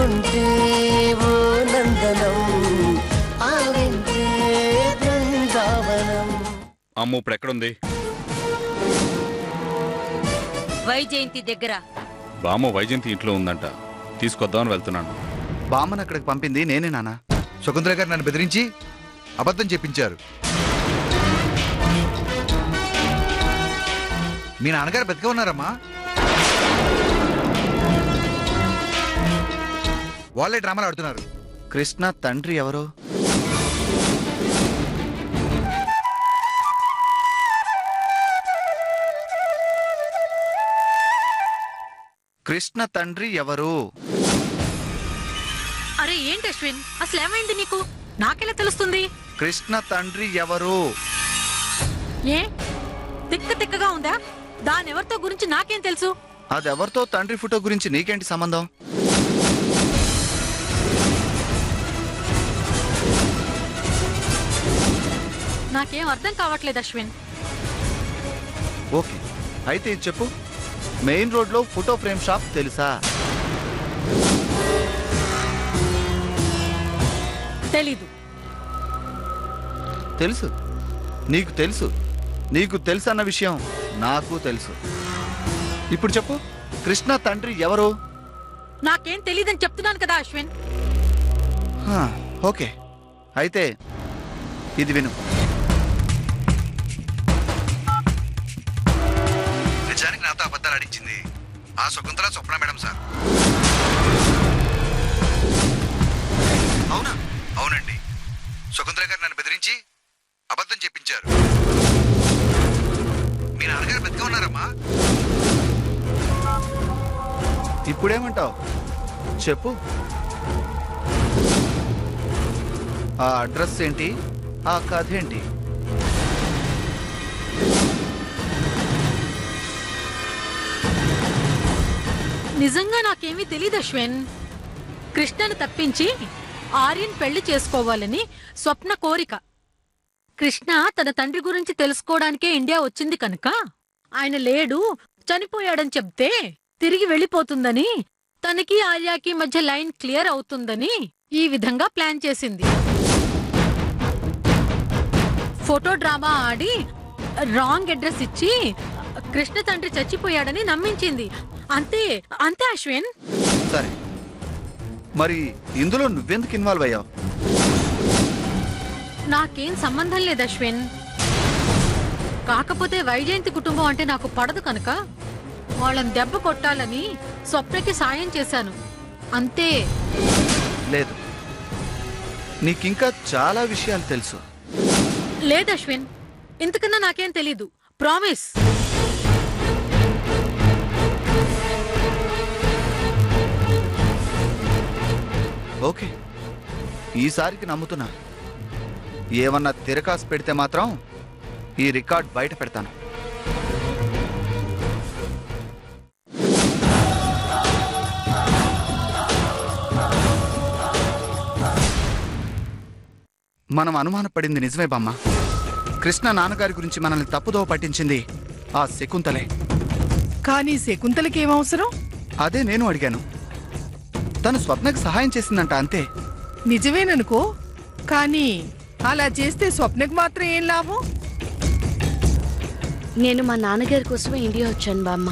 ఉంటే ఓ నందనం ఆవించే బృందావనం. అమ్మ ఇప్పుడు ఎక్కడుంది? వైజయంతి దగ్గర. బామ్మ వైజయంతి ఇంట్లో ఉందంట, తీసుకొద్దామని వెళ్తున్నాను. బామ్మను అక్కడికి పంపింది నేనే నాన్న. శకుంతల గారు నన్ను బెదిరించి అబద్ధం చెప్పించారు. మీ నాన్నగారు బతికే ఉన్నారమ్మా. వాళ్ళే డ్రామాలు ఆడుతున్నారు. కృష్ణ తండ్రి ఎవరు? కృష్ణ తండ్రి ఎవరు? అరే ఏంటి అశ్విన్, అసలు ఏమైంది నీకు? నాకెలా తెలుస్తుంది? కృష్ణ తండ్రి ఎవరు? ఏ తిక్కగా ఉందా? దానెవరితో గురించి నాకేం తెలుసు? అదెవరితో తండ్రి ఫోటో గురించి నీకేంటి సంబంధం? నాకేం అర్థం కావట్లేదు అశ్విన్. ఓకే, అయితే ఇది చెప్పు. మెయిన్ రోడ్ లో ఫోటో ఫ్రేమ్ షాప్ తెలుసా? తెలీదు. తెలుసు, నీకు తెలుసు. నీకు తెలుసు అన్న విషయం నాకు తెలుసు. ఇప్పుడు చెప్పు, కృష్ణ తండ్రి ఎవరు? నాకేం తెలీదని చెప్తున్నాను కదా అశ్విన్. ఓకే, అయితే ఇది విను. నిజానికి నాతో అబద్ధాలు ఆడించింది ఆ శకుంతల స్వప్న మేడం సార్. అవునా? అవునండి. శకుంతల గారు నన్ను బెదిరించి అబద్ధం చెప్పించారు. మీ నాన్నగారు బతిగా ఉన్నారమ్మా. ఇప్పుడేమంటావు చెప్పు. ఆ అడ్రస్ ఏంటి? ఆ కథ ఏంటి? నిజంగా నాకేమీ తెలీదు అశ్విన్. కృష్ణను తప్పించి ఆర్యన్ పెళ్లి చేసుకోవాలని స్వప్న కోరిక. కృష్ణ తన తండ్రి గురించి తెలుసుకోవడానికే ఇండియా వచ్చింది కనుక ఆయన లేడు, చనిపోయాడని చెప్తే తిరిగి వెళ్ళిపోతుందని, తనకి ఆర్యాకి మధ్య లైన్ క్లియర్ అవుతుందని ఈ విధంగా ప్లాన్ చేసింది. ఫోటో డ్రామా ఆడి రాంగ్ అడ్రస్ ఇచ్చి కృష్ణ తండ్రి చచ్చిపోయాడని నమ్మించింది. అంతే అంతే అశ్విన్. సరే, మరి ఇందులో నువ్వెందుకు ఇన్వాల్వ్ అయ్యావు? నాకేం సంబంధం లేదు అశ్విన్. కాకపోతే వైజయంతి కుటుంబం అంటే నాకు పడదు కనుక వాళ్ళని దెబ్బ కొట్టాలని స్వప్నకి సాయం చేశాను అంతే. లేదు, నీకింకా చాలా విషయాలు తెలుసు. లేదు అశ్విన్, ఇంతకన్నా నాకేం తెలీదు. ప్రామిస్. ఓకే, ఈసారికి నమ్ముతున్నా. ఏమన్నా తిరకాసు పెడితే మాత్రం ఈ రికార్డ్ బయట పెడతాను. మనం అనుమానపడింది నిజమే బామ్మ. కృష్ణ నాన్నగారి గురించి మనల్ని తప్పుదోవ పట్టించింది ఆ శకుంతలే. కానీ శకుంతలకేమవసరం? అదే నేను అడిగాను. తను స్వప్నకి సహాయం చేసిందంట, అంతే. నిజమేననుకో, కానీ అలా చేస్తే స్వప్నకు మాత్రం ఏం లాభం? నేను మా నాన్నగారి కోసమే ఇండియా వచ్చాను బామ్మ.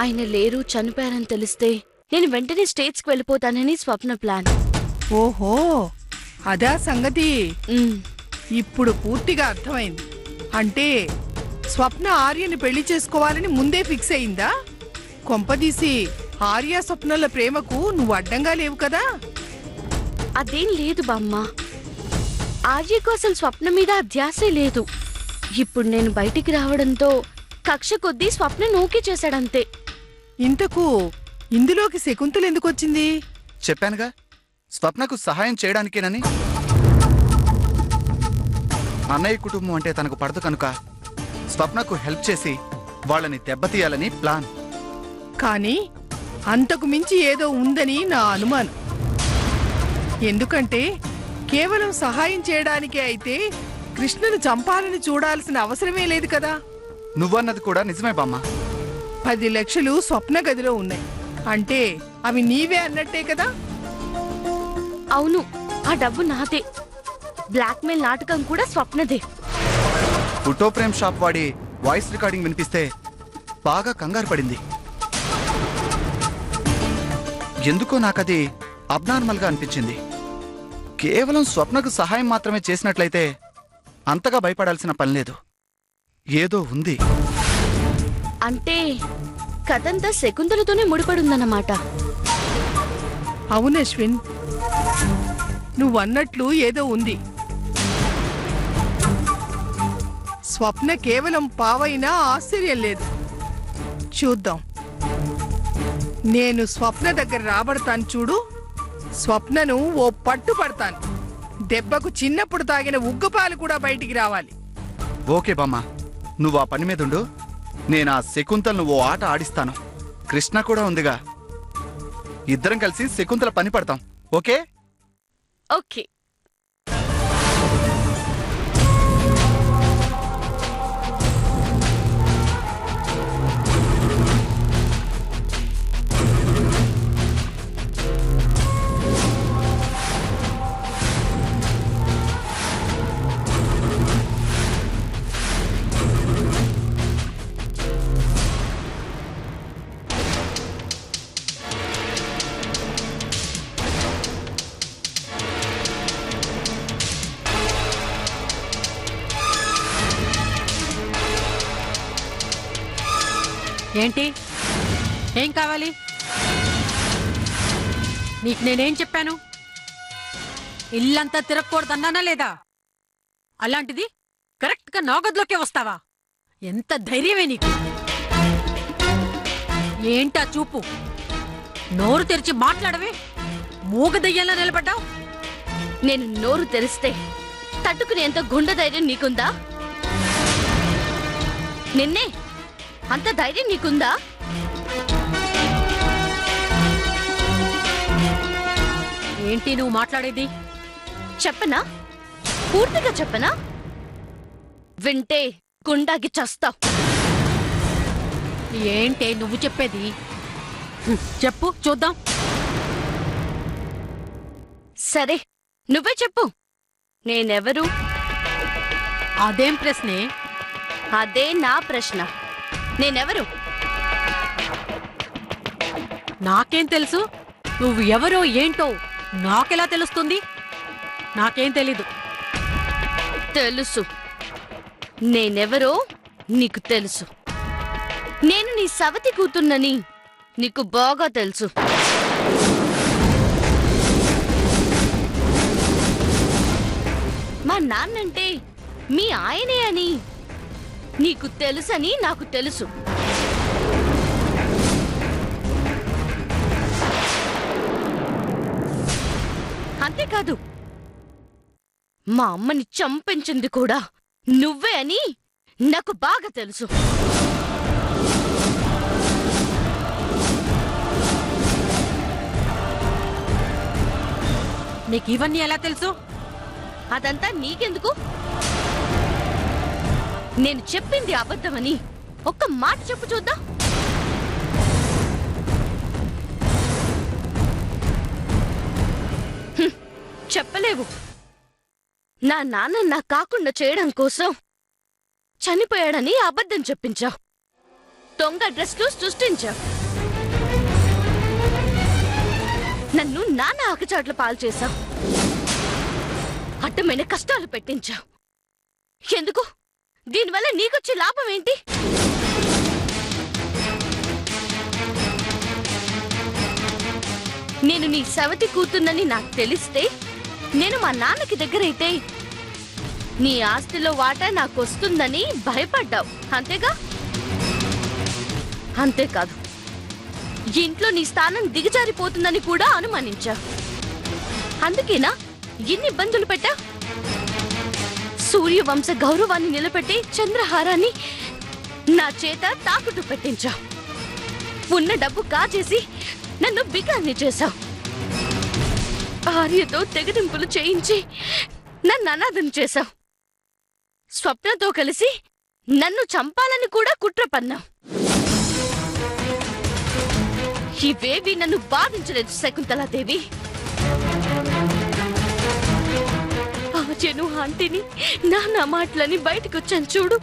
ఆయన లేరు, చనిపోయారని తెలిస్తే నేను వెంటనే స్టేట్స్కి వెళ్ళిపోతానని స్వప్న ప్లాన్. ఓహో, అదా సంగతి. ఉమ్, ఇప్పుడు పూర్తిగా అర్థమైంది. అంటే స్వప్న ఆర్యని పెళ్లి చేసుకోవాలని ముందే ఫిక్స్ అయిందా? కొంపదీసి ఆర్య స్వప్నల ప్రేమకు నువ్వు అడ్డంగా లేవు కదా? అదేం లేదు బామ్మ. ఆర్యకు అసలు స్వప్న మీద ధ్యాసే లేదు. ఇప్పుడు నేను బయటికి రావడంతో కక్ష కొద్దీ స్వప్న నోకే చేశాడంతే. ఇంతకు ఇందులోకి శకుంతలు ఎందుకొచ్చింది? చెప్పానుగా, స్వప్నకు సహాయం చేయడానికేనని. అన్నయ్య కుటుంబం అంటే తనకు పడదు కనుక స్వప్నకు హెల్ప్ చేసి వాళ్ళని దెబ్బతీయాలని ప్లాన్. కానీ అంతకు మించి ఏదో ఉందని నా అనుమానం. ఎందుకంటే కేవలం సహాయం చేయడానికే అయితే కృష్ణను చంపాలని చూడాల్సిన అవసరమే లేదు కదా. నువ్వన్నది కూడా నిజమే బామ్మ. 10 లక్షలు స్వప్న గదిలో ఉన్నాయి. అంటే అవి నీవే అన్నట్టే కదా? అవును, ఆ డబ్బు నాదే. బ్లాక్మెయిల్ నాటకం కూడా స్వప్నదే. ఫోటో ఫ్రేమ్ షాప్ వాడి వాయిస్ రికార్డింగ్ వినిపిస్తే బాగా కంగారు పడింది. ఎందుకో నాకది అబ్నార్మల్గా అనిపించింది. కేవలం స్వప్నకు సహాయం మాత్రమే చేసినట్లయితే అంతగా భయపడాల్సిన పని లేదు. ఏదో ఉంది. అంటే కథంతా శకుంతలతోనే ముడిపడుందన్నమాట. అవును అశ్విన్, నువ్వన్నట్లు ఏదో ఉంది. స్వప్న కేవలం పావైనా ఆశ్చర్యం లేదు. చూద్దాం. నేను స్వప్న దగ్గర రాబడతాను చూడు. స్వప్నను ఓ పట్టు పడతాను. దెబ్బకు చిన్నప్పుడు తాగిన ఉగ్గుపాలు కూడా బయటికి రావాలి. ఓకే బామ్మ, నువ్వు ఆ పని మీదుండు. నేను ఆ శకుంతలను ఓ ఆట ఆడిస్తాను. కృష్ణ కూడా ఉందిగా, ఇద్దరం కలిసి శకుంతల పని పడతాం. ఓకే? ఓకే. ఏంటి? ఏం కావాలి నీకు? నేనేం చెప్పాను? ఇల్లంతా తిరగకూడదన్నానా లేదా? అలాంటిది కరెక్ట్గా నా గదిలోకే వస్తావా? ఎంత ధైర్యమే నీకు? ఏంటా చూపు? నోరు తెరిచి మాట్లాడవే. మూగదయ్యంలా నిలబడ్డావు. నేను నోరు తెరిస్తే తట్టుకునేంత గుండె ధైర్యం నీకుందా? నిన్నే అంత ధైర్యం నీకుందా? ఏంటి నువ్వు మాట్లాడేది? చెప్పనా? పూర్తిగా చెప్పనా? వింటే గుండాకి చస్తావు. ఏంటే నువ్వు చెప్పేది? చెప్పు చూద్దాం. సరే, నువ్వే చెప్పు. నేనెవరు? అదేం ప్రశ్నే? అదే నా ప్రశ్న. నేనెవరు? నాకేం తెలుసు? నువ్వు ఎవరో ఏంటో నాకెలా తెలుస్తుంది? నాకేం తెలీదు. తెలుసు. నేనెవరో నీకు తెలుసు. నేను నీ సవతి కూతున్నని నీకు బాగా తెలుసు. మా నాన్నంటే మీ ఆయనే అని నీకు తెలుసని నాకు తెలుసు. అంతేకాదు, మా అమ్మని చంపించింది కూడా నువ్వే అని నాకు బాగా తెలుసు. నీకు ఇవన్నీ ఎలా తెలుసు? అదంతా నీకెందుకు? నేను చెప్పింది అబద్ధమని ఒక్క మాట చెప్పు చూద్దాం. చెప్పలేవు. నా నాన్న నా కాకుండా చేయడం కోసం చనిపోయాడని అబద్ధం చెప్పించావు. దొంగ డ్రెస్లు సృష్టించావు. నన్ను నాన్న ఆకచాట్ల పాలు చేశావు. అడ్డమైన కష్టాలు పెట్టించావు. ఎందుకు? దీనివల్ల నీకొచ్చే లాభం ఏంటి? నేను నీ సవతి కూతున్నని నాకు తెలిస్తే నేను మా నాన్నకి దగ్గరైతే నీ ఆస్తిలో వాటా నాకొస్తుందని భయపడ్డావు, అంతేగా? అంతేకాదు, ఇంట్లో నీ స్థానం దిగజారిపోతుందని కూడా అనుమానించావు. అందుకేనా ఇన్ని ఇబ్బందులు పెట్టా? సూర్యవంశ గౌరవాన్ని నిలబెట్టి చంద్రహారాన్ని నా చేత తాకట్టు పెట్టించావు. ఉన్న డబ్బు కాజేసి నన్ను బికాన్ని చేశావు. ఆర్యతో తెగదింపులు చేయించి నన్ను అనాథం చేశావు. స్వప్నతో కలిసి నన్ను చంపాలని కూడా కుట్ర పన్నావు. ఇవేవి నన్ను బాధించలేదు శకుంతలాదేవి. ఆజను ఆంటీని నా మాటలని బయటకొచ్చాను చూడు.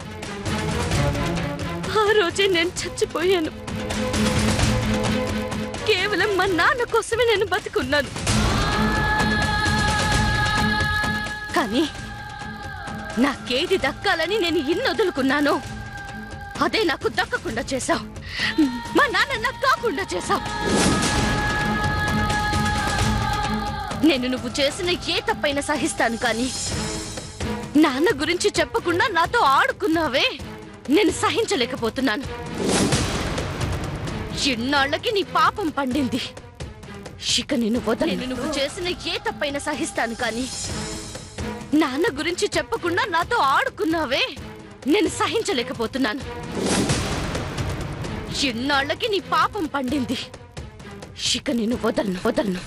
ఆ రోజే నేను చచ్చిపోయాను. కేవలం మా నాన్న కోసమే నేను బతుకున్నాను. కానీ నాకేది దక్కాలని నేను ఇన్ని వదులుకున్నానో అదే నాకు దక్కకుండా చేశావు. మా నాన్న నాకు కాకుండా చేశావు. నేను నువ్వు చేసిన ఏ తప్పైనా సహిస్తాను, కానీ నాన్న గురించి చెప్పకుండా నాతో ఆడుకున్నావే, నేను సహించలేకపోతున్నాను. ఇన్నాళ్ళకి నీ పాపం పండింది. ఇక నిన్ను వదలను. నువ్వు చేసిన ఏ తప్పైనా సహిస్తాను, కానీ నాన్న గురించి చెప్పకుండా నాతో ఆడుకున్నావే, నేను సహించలేకపోతున్నాను. ఇన్నాళ్ళకి నీ పాపం పండింది. ఇక నిన్ను వదలను.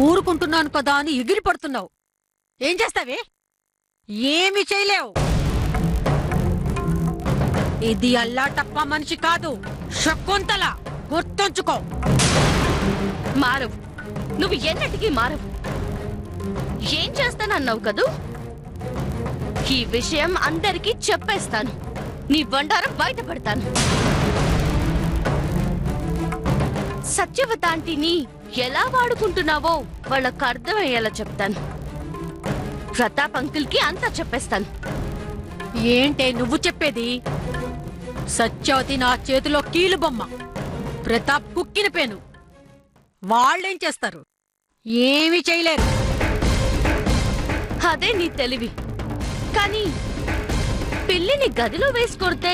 ఊరుకుంటున్నాను కదా అని ఎగిరి పడుతున్నావు. ఏం చేస్తావే? ఏమి చేయలేవు. ఇది అల్లాటప్ప మనిషి కాదు, శకుంతల. గుర్తుంచుకో. మారవు. నువ్వు ఎన్నటికీ మారవు. ఏం చేస్తానన్నావు కదూ? ఈ విషయం అందరికీ చెప్పేస్తాను. నీ బండారం బయటపడతాను. సత్యవతాంటిని ఎలా వాడుకుంటున్నావో వాళ్ళకు అర్థమయ్యేలా చెప్తాను. ప్రతాప్ అంకుల్కి అంతా చెప్పేస్తాను. ఏంటే నువ్వు చెప్పేది? సత్యవతి నా చేతిలో కీలుబొమ్మ, ప్రతాప్ కుక్కిన పేను. వాళ్ళేం చేస్తారు? ఏమీ చేయలేరు. అదే నీ తెలివి. కానీ పిల్లిని గదిలో వేసి కొడితే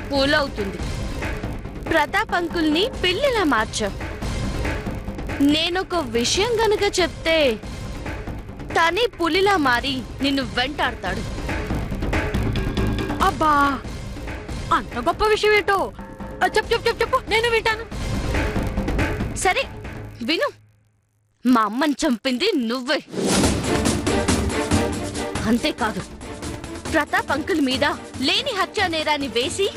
పూలవుతుంది. ప్రతాప్ అంకుల్ని పిల్లిలా మార్చావు. నేనొక విషయం గనుక చెప్తే తనే పులిలా మారి నిన్ను వెంటాడతాడు. అబ్బా, అంత గొప్ప విషయం ఏంటో చెప్పు, నేను వింటాను. సరే విను. మా అమ్మని చంపింది నువ్వే. అంతేకాదు, ప్రతాప్ అంకుల్ మీద లేని హత్యా నేరాన్ని వేసి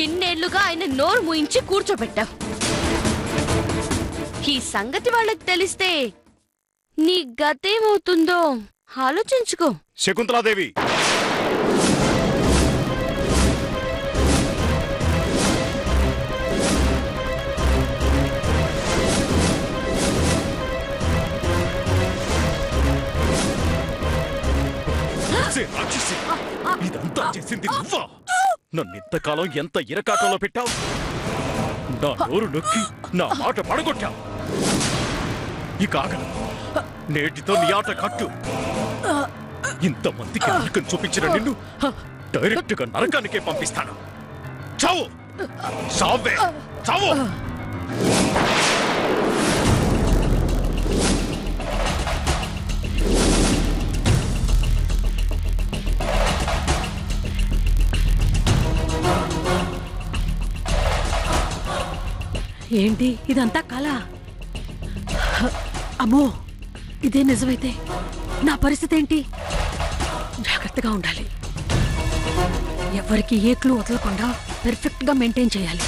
ఇన్నేళ్లుగా ఆయన నోరు మూయించి కూర్చోబెట్టావు. ఈ సంగతి వాళ్ళకి తెలిస్తే నీ గతేమవుతుందో ఆలోచించుకో. శకుంతలాదేవి, రాక్షసి, ఇదంతా చేసింది నువ్వా? నన్ను ఇంతకాలం ఎంత ఇరకాటంలో పెట్టావు. నా నోరు నొక్కి నా మాట పడగొట్టావు. ఇక ఆగను. నేటితో నీ ఆట కట్టు. ఇంతమందికి నరకం చూపించిన నిన్ను డైరెక్ట్ గా నరకానికే పంపిస్తాను. చావు, చావే, చావు. ఏంటి ఇదంతా కళ? అమ్మో, ఇదే నిజమైతే నా పరిస్థితి ఏంటి? జాగ్రత్తగా ఉండాలి. ఎవరికి ఏ క్లూ వదలకుండా పెర్ఫెక్ట్ గా మెయింటైన్ చేయాలి.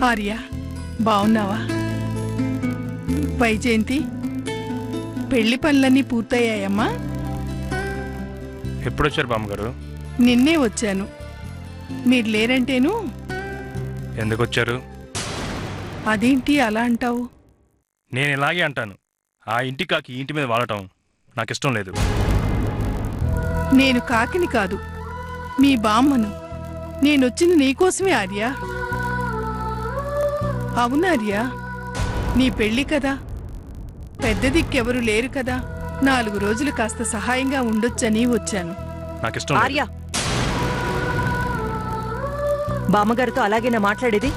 ఆర్య, బావున్నావా? వైజయంతి, పెళ్లి పనులన్నీ పూర్తయ్యాయమ్మా? ఎప్పుడొచ్చారు బామ్మగారు? నిన్నే వచ్చాను. మీరు లేరంటేను. ఎందుకు వచ్చారు? అదేంటి అలా అంటావు? నేను ఇలాగే అంటాను. ఆ ఇంటి కాకి ఇంటి మీద వాడటం నాకు ఇష్టం లేదు. నేను కాకిని కాదు, మీ బామ్మను. నేనొచ్చింది నీకోసమే ఆర్య. అవును ఆర్య, నీ పెళ్లి కదా, పెద్ద దిక్కెవరు లేరు కదా, 4 రోజులు కాస్త సహాయంగా ఉండొచ్చని వచ్చాను. నాకు ఇష్టం లేదు. ఆర్య, బామ్మగారితో అలాగేనా మాట్లాడేది?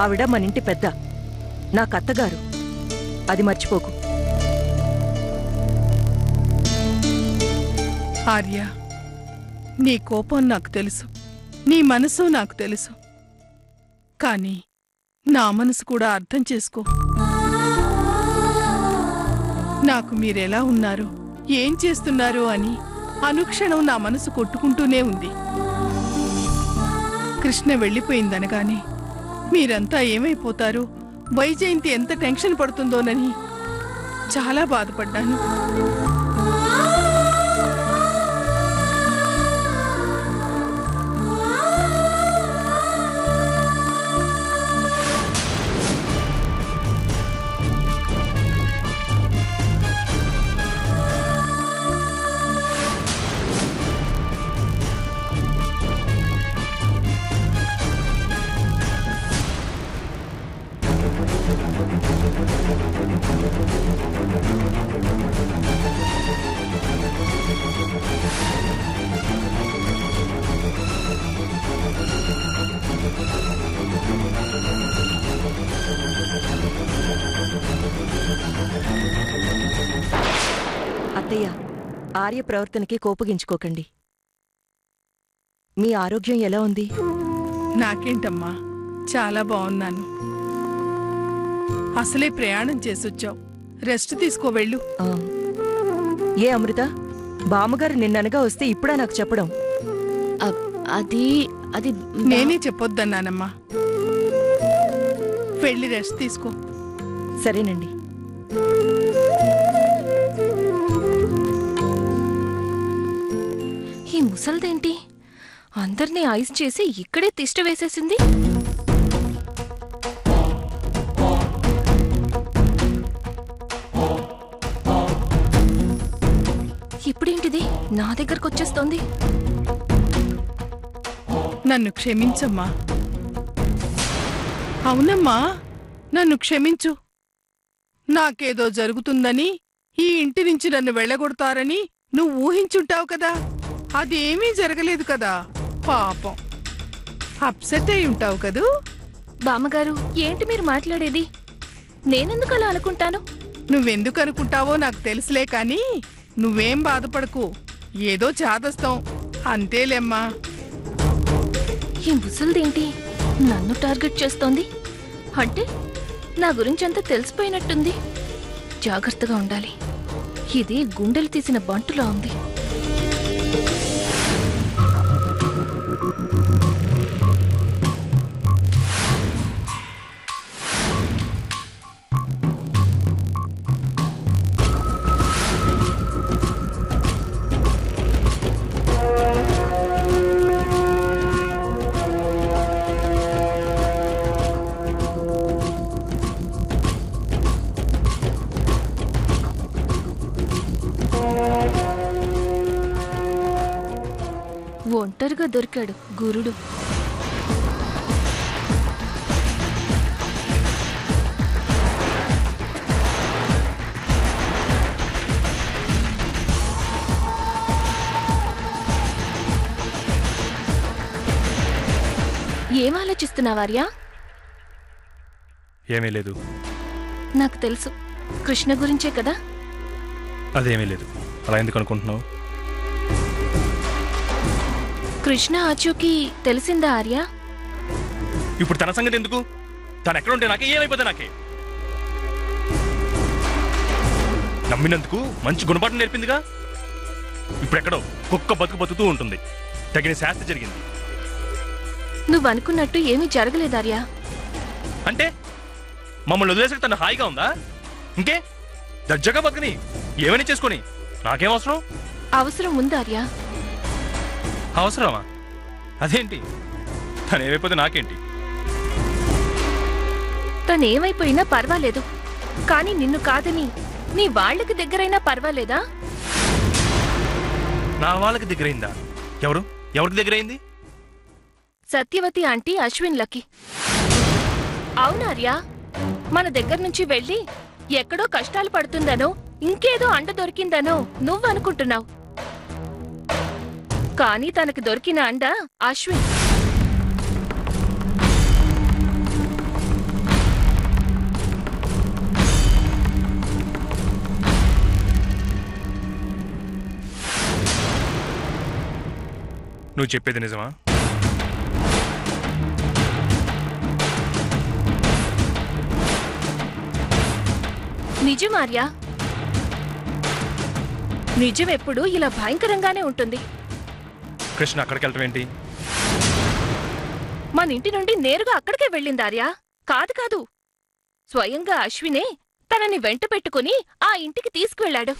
ఆవిడ మన ఇంటి పెద్ద, నాకు అత్తగారు, అది మర్చిపోకు. ఆర్య, నీ కోపం నాకు తెలుసు, నీ మనసు నాకు తెలుసు. కానీ నా మనసు కూడా అర్థం చేసుకో. నాకు మీరెలా ఉన్నారు, ఏం చేస్తున్నారు అని అనుక్షణం నా మనసు కొట్టుకుంటూనే ఉంది. కృష్ణ వెళ్ళిపోయిందనగానే మీరంతా ఏమైపోతారో, వైజయంతి ఎంత టెన్షన్ పడుతుందోనని చాలా బాధపడ్డాను. అత్తయ్య, ఆర్య ప్రవర్తనకి కోపగించుకోకండి. మీ ఆరోగ్యం ఎలా ఉంది? నాకేంటమ్మా, చాలా బాగున్నాను. అసలే ప్రయాణం చేసొచ్చావు, రెస్ట్ తీసుకో వెళ్ళు. ఆ. ఏ అమృత, బామ్మగారు నిన్ననగా వస్తే ఇప్పుడా నాకు చెప్పడం? అది అది నేనే చెప్పొద్దన్నానమ్మా. వెళ్ళి రెస్ట్ తీసుకో. సరేనండి. ఈ ముసల్దేంటి అందర్నీ ఐస్ చేసి ఇక్కడే తిష్ట వేసేసింది? ఇప్పుడేంటిది నా దగ్గరకు వచ్చేస్తోంది? నన్ను క్షమించమ్మా. అవునమ్మా, నన్ను క్షమించు. నాకేదో జరుగుతుందని, ఈ ఇంటి నుంచి నన్ను వెళ్ళగొడతారని నువ్వు ఊహించుంటావు కదా. అదేమీ జరగలేదు కదా. పాపం, అప్సెట్ అయి ఉంటావు కదూ. బామ్మగారు, ఏంటి మీరు మాట్లాడేది? నేనెందుకు అలా అనుకుంటాను? నువ్వెందుకు అనుకుంటావో నాకు తెలుసులే కాని నువ్వేం బాధపడకు. ఏదో చాదస్తాం అంతేలేమ్మా. ఈ ముసల్దేంటి నన్ను టార్గెట్ చేస్తోంది? అంటే నా గురించంతా తెలిసిపోయినట్టుంది. జాగ్రత్తగా ఉండాలి. ఇది గుండెలు తీసిన బంటులా ఉంది. ఒంటరిగా దొరికాడు గురుడు. ఏం ఆలోచిస్తున్నావార్యా? ఏమీ లేదు. నాకు తెలుసు, కృష్ణ గురించే కదా. అదేమీ లేదు. అలా ఎందుకు అనుకుంటున్నావు? కృష్ణ ఆచూకీ తెలిసిందా ఆర్య? ఇప్పుడు తన సంగతి ఎందుకు? తను ఎక్కడుంటే నాకే, ఏమైపోతే నాకే. నమ్మినందుకు మంచి గుణపాఠం నేర్పిందిగా. ఇప్పుడెక్కడో కుక్క బతుకుతూ ఉంటుంది. తగిన శాస్తి జరిగింది. నువ్వు అనుకున్నట్టు ఏమీ జరగలేదార్యా. అంటే మమ్మల్ని వదిలేసరికి తను హాయిగా ఉందా? ఇంకే దర్జాగా బతుకుని ఏమని చేసుకొని నాకేం అవసరం? అవసరం ఉందార్యా. అవసరమా? అదేంటి? తను ఏమైపోతే నాకేంటి? తనేమైపోయినా పర్వాలేదు, కానీ నిన్ను కాదని నీ వాళ్ళకి దగ్గరైనా పర్వాలేదా? నా వాళ్ళకి దగ్గరైందా? ఎవరికి దగ్గరైంది? సత్యవతి ఆంటీ అశ్విన్లకి. అవునార్యా, మన దగ్గర నుంచి వెళ్ళి ఎక్కడో కష్టాలు పడుతుందనో ఇంకేదో అండ దొరికిందనో నువ్వనుకుంటున్నావు. కానీ తనకి దొరికిన అండ అశ్విన్. నువ్వు చెప్పేది నిజమా? నిజమార్యా. నిజం ఎప్పుడు ఇలా భయంకరంగానే ఉంటుంది. కృష్ణ అక్కడికి వెళ్ళటం ఏంటి? మన ఇంటి నుండి నేరుగా అక్కడికే వెళ్ళిందార్యా. కాదు, స్వయంగా అశ్వినే తనని వెంట పెట్టుకుని ఆ ఇంటికి తీసుకువెళ్ళాడు.